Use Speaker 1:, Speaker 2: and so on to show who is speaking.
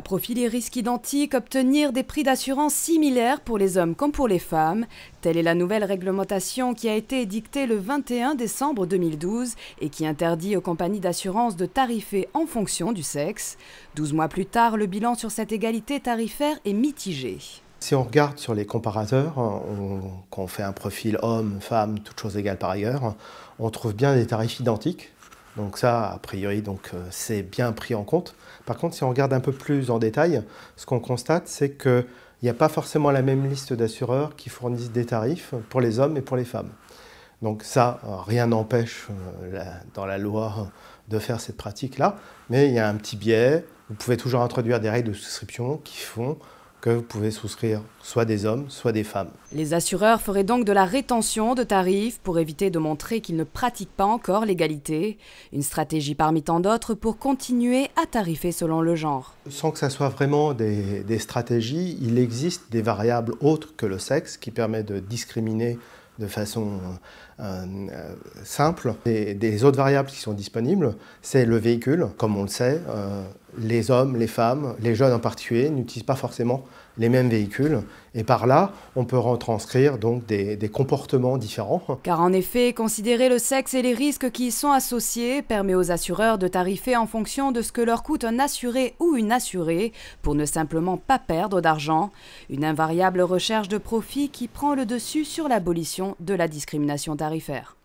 Speaker 1: profil et risque identiques, obtenir des prix d'assurance similaires pour les hommes comme pour les femmes. Telle est la nouvelle réglementation qui a été édictée le 21 décembre 2012 et qui interdit aux compagnies d'assurance de tarifer en fonction du sexe. 12 mois plus tard, le bilan sur cette égalité tarifaire est mitigé.
Speaker 2: Si on regarde sur les comparateurs, quand on fait un profil homme, femme, toutes choses égales par ailleurs, on trouve bien des tarifs identiques. Donc ça, a priori, c'est bien pris en compte. Par contre, si on regarde un peu plus en détail, ce qu'on constate, c'est qu'il n'y a pas forcément la même liste d'assureurs qui fournissent des tarifs pour les hommes et pour les femmes. Donc ça, rien n'empêche dans la loi de faire cette pratique-là, mais il y a un petit biais. Vous pouvez toujours introduire des règles de souscription qui font que vous pouvez souscrire soit des hommes, soit des femmes.
Speaker 1: Les assureurs feraient donc de la rétention de tarifs pour éviter de montrer qu'ils ne pratiquent pas encore l'égalité. Une stratégie parmi tant d'autres pour continuer à tarifer selon le genre.
Speaker 2: Sans que ça soit vraiment des stratégies, il existe des variables autres que le sexe qui permettent de discriminer de façon simple. Et des autres variables qui sont disponibles, c'est le véhicule. Comme on le sait, les hommes, les femmes, les jeunes en particulier n'utilisent pas forcément les mêmes véhicules. Et par là, on peut retranscrire donc des comportements différents.
Speaker 1: Car en effet, considérer le sexe et les risques qui y sont associés permet aux assureurs de tarifer en fonction de ce que leur coûte un assuré ou une assurée pour ne simplement pas perdre d'argent. Une invariable recherche de profit qui prend le dessus sur l'abolition de la discrimination tarifaire.